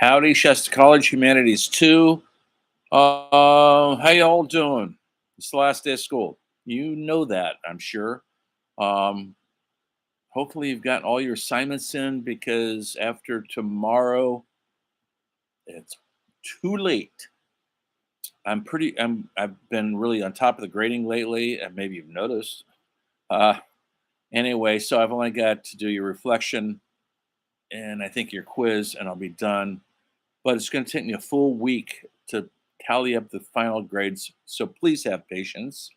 Howdy, Shasta College Humanities 2. How y'all doing? It's the last day of school. You know that, I'm sure. Um, Hopefully you've got all your assignments in because after tomorrow, it's too late. I've been really on top of the grading lately, and maybe you've noticed. Uh, anyway, so I've only got to do your reflection and I think your quiz, and I'll be done. But it's going to take me a full week to tally up the final grades. So please have patience.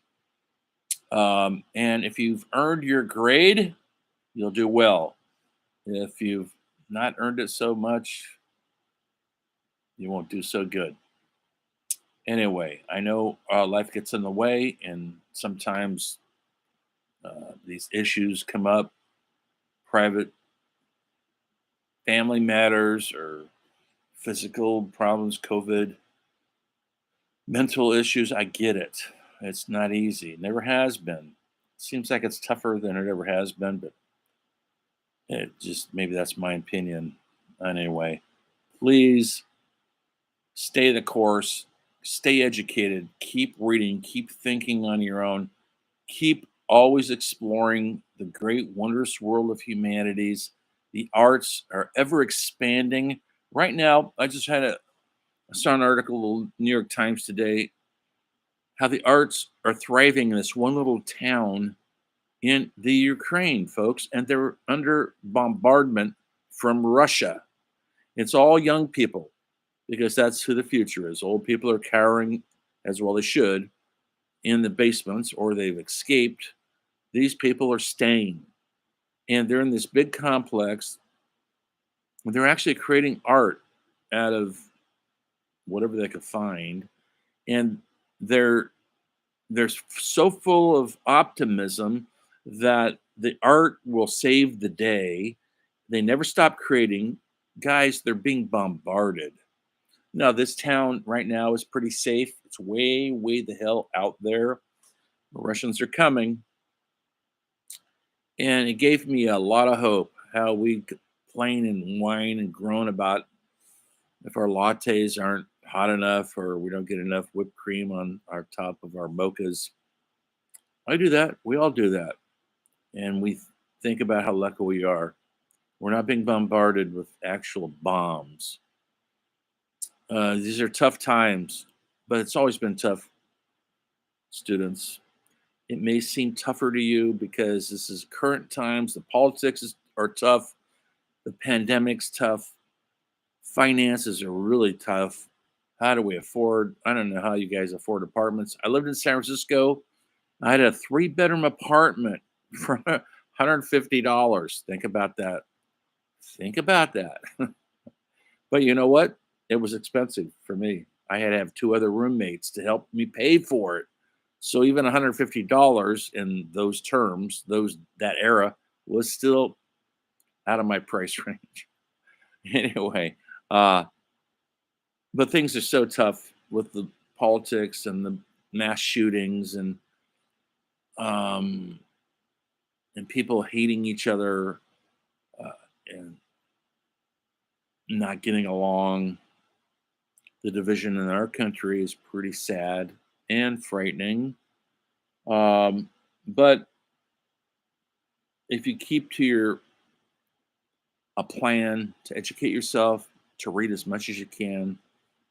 And if you've earned your grade, you'll do well. If you've not earned it so much, you won't do so good. Anyway, I know life gets in the way, and sometimes these issues come up, private family matters or physical problems, COVID, mental issues. I get it. It's not easy. It never has been. Seems like it's tougher than it ever has been, but it just maybe that's my opinion. Anyway, please stay the course, stay educated, keep reading, keep thinking on your own, keep always exploring the great, wondrous world of humanities. The arts are ever expanding. Right now, I saw an article in the New York Times today how the arts are thriving in this one little town in the Ukraine, folks, and they're under bombardment from Russia. It's all young people because that's who the future is. Old people are cowering, as well they should, in the basements or they've escaped. These people are staying and they're in this big complex. They're actually creating art out of whatever they could find. And they're they're so full of optimism that the art will save the day. They never stop creating. Guys, they're being bombarded. Now, this town right now is pretty safe. It's way, way the hell out there. The Russians are coming. And it gave me a lot of hope how we complain and whine and groan about if our lattes aren't hot enough or we don't get enough whipped cream on our top of our mochas. I do that. We all do that. And we think about how lucky we are. We're not being bombarded with actual bombs. These are tough times, but it's always been tough, students. It may seem tougher to you because this is current times. The are tough. The pandemic's tough. Finances are really tough. How do we afford? I don't know how you guys afford apartments. I lived in San Francisco. I had a three-bedroom apartment for $150. Think about that. Think about that. But you know what? It was expensive for me. I had to have two other roommates to help me pay for it. So even $150 in those terms, that era was still out of my price range. Anyway, uh, but things are so tough with the politics and the mass shootings um, and people hating each other uh, and not getting along. The division in our country is pretty sad and frightening. But if you keep to your a plan to educate yourself, to read as much as you can,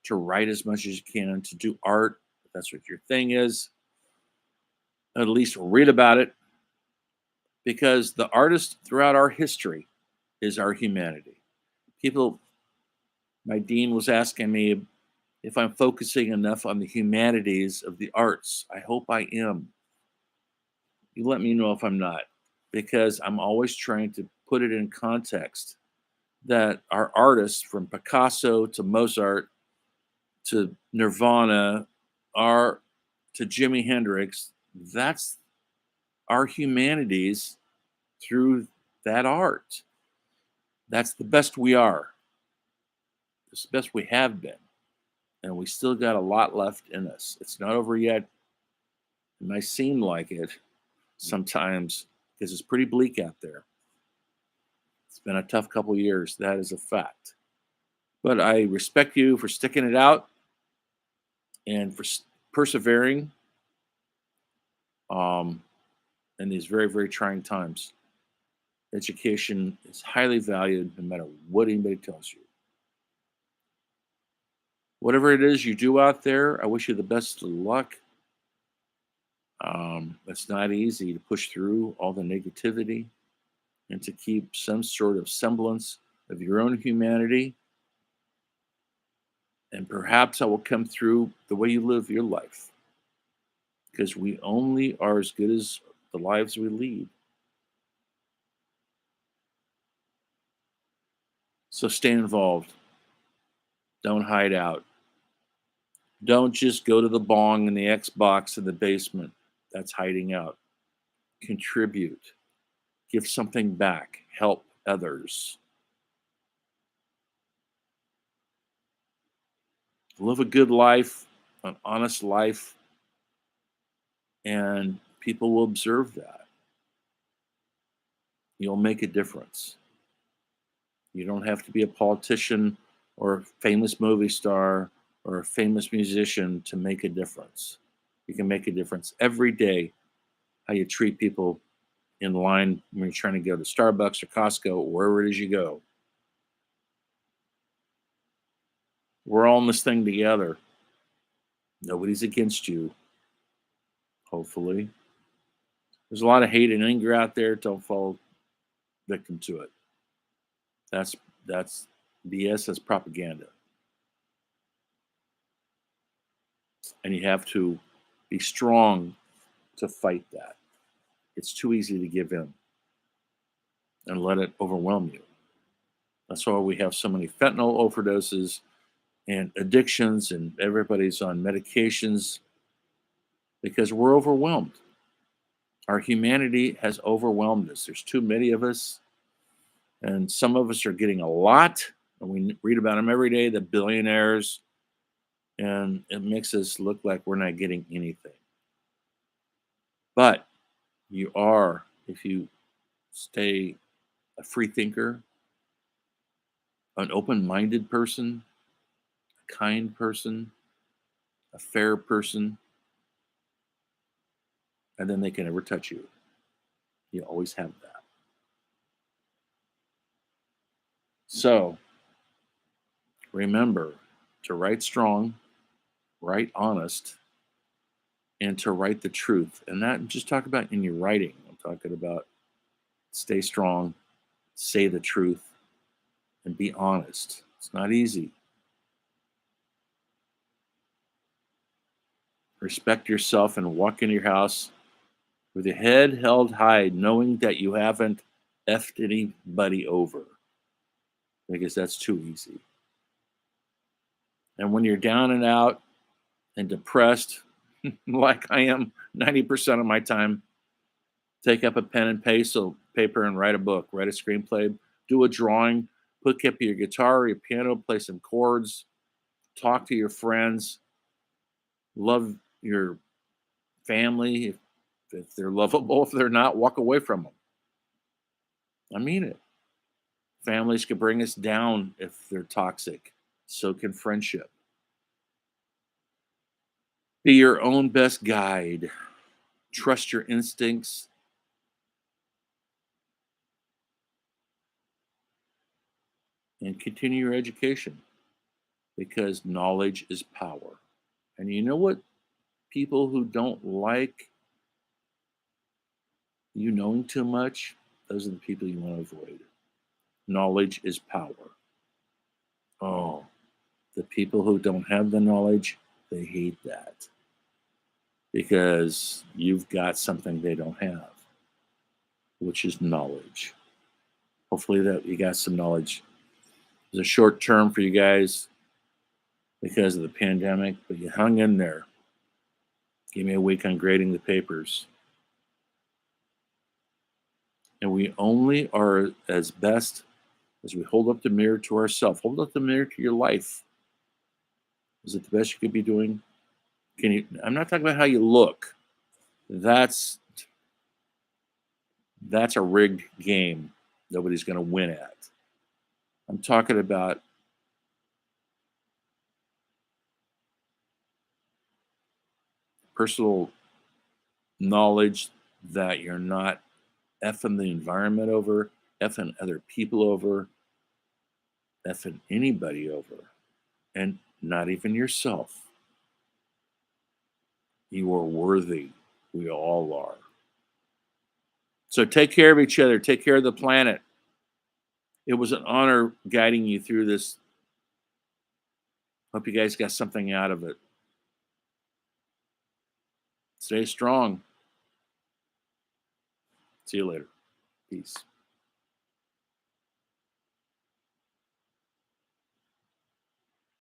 to write as much as you can, to do art, if that's what your thing is, at least read about it, because the artist throughout our history is our humanity. People, my dean was asking me if I'm focusing enough on the humanities of the arts. I hope I am. You let me know if I'm not, because I'm always trying to put it in context that our artists from Picasso to Mozart to Nirvana are to Jimi Hendrix, that's our humanities through that art. That's the best we are. It's the best we have been. And we still got a lot left in us. It's not over yet. It might seem like it sometimes because it's pretty bleak out there. It's been a tough couple years. That is a fact. But I respect you for sticking it out and for persevering um, in these very, very trying times. Education is highly valued no matter what anybody tells you. Whatever it is you do out there, I wish you the best of luck. It's not easy to push through all the negativity and to keep some sort of semblance of your own humanity. And perhaps I will come through the way you live your life because we only are as good as the lives we lead. So stay involved. Don't hide out. Don't just go to the bong and the Xbox in the basement. That's hiding out. Contribute. Give something back. Help others. Live a good life, an honest life, and people will observe that. You'll make a difference. You don't have to be a politician or a famous movie star or a famous musician to make a difference. You can make a difference every day how you treat people in line when you're trying to go to Starbucks or Costco or wherever it is you go. We're all in this thing together. Nobody's against you, hopefully. There's a lot of hate and anger out there. Don't fall victim to it. That's that's BS. That's propaganda, and you have to be strong to fight that. It's too easy to give in and let it overwhelm you. That's why we have so many fentanyl overdoses and addictions, and everybody's on medications because we're overwhelmed. Our humanity has overwhelmed us. There's too many of us, and some of us are getting a lot, and we read about them every day, the billionaires, and it makes us look like we're not getting anything. But you are, if you stay a free thinker, an open minded person, a kind person, a fair person, and then they can never touch you. You always have that. So remember to write strong, write honest, and to write the truth. And not just talk about in your writing. I'm talking about stay strong, say the truth, and be honest. It's not easy. Respect yourself and walk into your house with your head held high, knowing that you haven't effed anybody over, because that's too easy. And when you're down and out and depressed, like I am 90% of my time, take up a pen and paper and write a book, write a screenplay, do a drawing, pick up your guitar or your piano, play some chords, talk to your friends, love your family. If they're lovable, if they're not, walk away from them. I mean it. Families can bring us down if they're toxic. So can friendship. Be your own best guide. Trust your instincts. And continue your education because knowledge is power. And you know what? People who don't like you knowing too much, those are the people you want to avoid. Knowledge is power. Oh, the people who don't have the knowledge, they hate that because you've got something they don't have, which is knowledge. Hopefully that you got some knowledge. It was a short term for you guys because of the pandemic, but you hung in there. Give me a week on grading the papers. And we only are as best as we hold up the mirror to ourselves. Hold up the mirror to your life. Is it the best you could be doing? Can you? I'm not talking about how you look. That's a rigged game. Nobody's going to win at. I'm talking about personal knowledge that you're not effing the environment over, effing other people over, effing anybody over, and not even yourself. You are worthy. We all are. So take care of each other. Take care of the planet. It was an honor guiding you through this. Hope you guys got something out of it. Stay strong. See you later. Peace.